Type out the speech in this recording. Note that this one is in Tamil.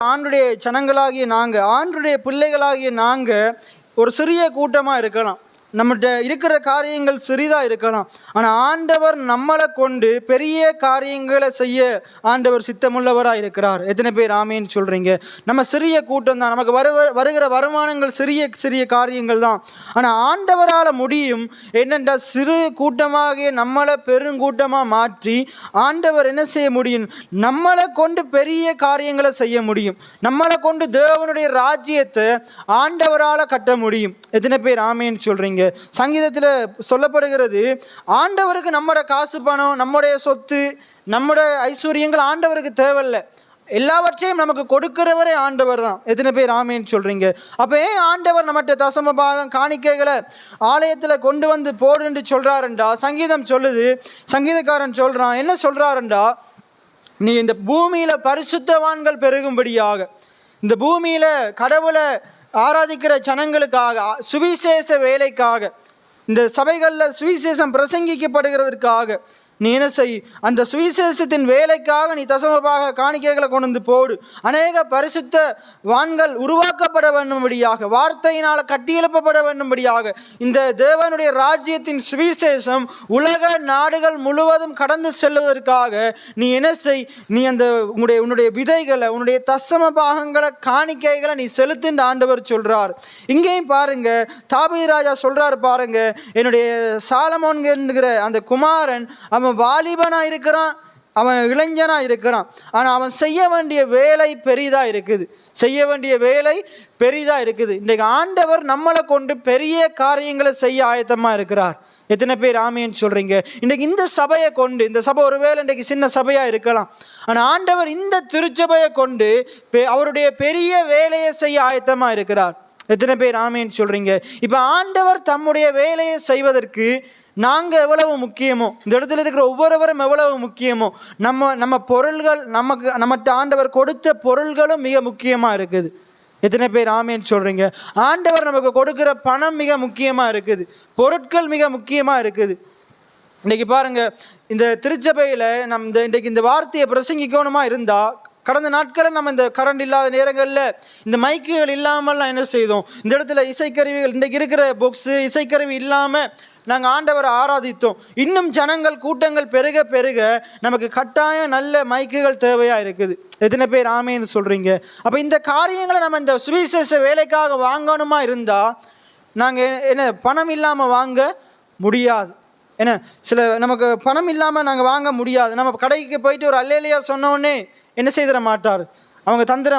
ஆண்டுடைய ஜனங்களாகிய நாங்கள், ஆண்டுடைய பிள்ளைகளாகிய நாங்கள் ஒரு சிறிய கூட்டமாக இருக்கலாம், நம்மகிட்ட இருக்கிற காரியங்கள் சிறிதாக இருக்கலாம். ஆனால் ஆண்டவர் நம்மளை கொண்டு பெரிய காரியங்களை செய்ய ஆண்டவர் சித்தமுள்ளவராக இருக்கிறார். எத்தனை பேர் ஆமேன்னு சொல்கிறீங்க? நம்ம சிறிய கூட்டம் தான், நமக்கு வருகிற வருமானங்கள் சிறிய சிறிய காரியங்கள் தான். ஆனால் ஆண்டவரால் முடியும் என்னென்றால் சிறு கூட்டமாக நம்மளை பெருங்கூட்டமாக மாற்றி ஆண்டவர் என்ன செய்ய முடியும்? நம்மளை கொண்டு பெரிய காரியங்களை செய்ய முடியும். நம்மளை கொண்டு தேவனுடைய ராஜ்யத்தை ஆண்டவரால் கட்ட முடியும். எத்தனை பேர் ஆமேன்னு சொல்கிறீங்க? சங்கீதத்தில் சொல்லப்படுகிறது, ஆண்டவருக்கு நம்முடைய காசு பணம், நம்முடைய சொத்து, நம்முடைய ஐஸ்வர்யங்கள் ஆண்டவருக்கு தேவையில்லை, எல்லாவற்றையும் நமக்கு கொடுக்கிறவரே ஆண்டவர் தான். எத்தனை பேர் ஆமேன்னு சொல்றீங்க? அப்போ ஏன் ஆண்டவர் நம்மகிட்ட தசம பாகம் காணிக்கைகளை ஆலயத்தில் கொண்டு வந்து போடுன்னு சொல்றாருண்டா, சங்கீதம் சொல்லுது, சங்கீதக்காரன் சொல்றான், என்ன சொல்றாருண்டா, நீ இந்த பூமியில பரிசுத்தவான்கள் பெருகும்படியாக, இந்த பூமியில கடவுளை ஆராதிக்கிற ஜனங்களுக்காக, சுவிசேஷ வேலைக்காக, இந்த சபைகளில் சுவிசேஷம் பிரசங்கிக்கப்படுகிறதுக்காக நீ என்ன செய்? அந்த சுவிசேஷத்தின் வேலைக்காக நீ தசமபாக காணிக்கைகளை கொண்டு வந்து போடு. அநேக பரிசுத்த வான்கள் உருவாக்கப்பட வேண்டும்படியாக, வார்த்தையினால் கட்டியெழுப்பப்பட வேண்டும்படியாக, இந்த தேவனுடைய ராஜ்யத்தின் சுவிசேஷம் உலக நாடுகள் முழுவதும் கடந்து செல்வதற்காக நீ என்ன செய்? நீ அந்த உன்னுடைய விதைகளை, உன்னுடைய தசம பாகங்களை, காணிக்கைகளை நீ செலுத்தின்ற ஆண்டவர் சொல்றார். இங்கேயும் பாருங்க, தாவீது ராஜா சொல்றாரு பாருங்க, என்னுடைய சாலமோன் என்கிற அந்த குமாரன் அவன் வாலிபனா இருக்கிறான், அவன் இளைஞனா இருக்கிறான், ஆனா அவன் செய்ய வேண்டிய வேலை பெரிதா இருக்குது, செய்ய வேண்டிய வேலை பெரிதா இருக்குது. இன்றைக்கு ஆண்டவர் நம்மளை கொண்டு பெரிய காரியங்களை செய்ய ஆயத்தமா இருக்கிறார். எத்தனை பேர் ஆமேன்னு சொல்றீங்க? இன்றைக்கு இந்த சபையை கொண்டு, இந்த சபை ஒருவேளை இன்றைக்கு சின்ன சபையா இருக்கலாம், ஆனா ஆண்டவர் இந்த திருச்சபையை கொண்டு அவருடைய பெரிய வேலையை செய்ய ஆயத்தமா இருக்கிறார். எத்தனை பேர் ஆமேன்னு சொல்றீங்க? இப்ப ஆண்டவர் தம்முடைய வேலையை செய்வதற்கு நாங்கள் எவ்வளவு முக்கியமோ, இந்த இடத்துல இருக்கிற ஒவ்வொருவரும் எவ்வளவு முக்கியமோ, நம்ம பொருள்கள், நம்மகிட்ட ஆண்டவர் கொடுத்த பொருள்களும் மிக முக்கியமாக இருக்குது. எத்தனை பேர் ஆமேன்னு சொல்கிறீங்க? ஆண்டவர் நமக்கு கொடுக்குற பணம் மிக முக்கியமாக இருக்குது, பொருட்கள் மிக முக்கியமாக இருக்குது. இன்றைக்கி பாருங்கள், இந்த திருச்சபையில் இன்றைக்கு இந்த வார்த்தையை பிரசங்கிக்கணுமா இருந்தால், கடந்த நாட்களில் நம்ம இந்த கரண்ட் இல்லாத நேரங்களில் இந்த மைக்குகள் இல்லாமல் நான் என்ன செய்தோம்? இந்த இடத்துல இசைக்கருவிகள், இன்றைக்கு இருக்கிற பொக்ஸு இசைக்கருவி இல்லாமல் நாங்கள் ஆண்டவரை ஆராதித்தோம். இன்னும் ஜனங்கள் கூட்டங்கள் பெருக பெருக நமக்கு கட்டாயம் நல்ல மைக்குகள் தேவையாக இருக்குது. எத்தனை பேர் ஆமேன்னு சொல்கிறீங்க? அப்போ இந்த காரியங்களை நம்ம இந்த சுவிசேஷ வேலைக்காக வாங்கணுமா இருந்தால் நாங்கள் என்ன பணம் இல்லாமல் வாங்க முடியாது. ஏன்னா நமக்கு பணம் இல்லாமல் நாங்கள் வாங்க முடியாது. நம்ம கடைக்கு போயிட்டு ஒரு அல்லேலியா சொன்னோடனே என்ன செய்திட மாட்டார், அவங்க தந்திர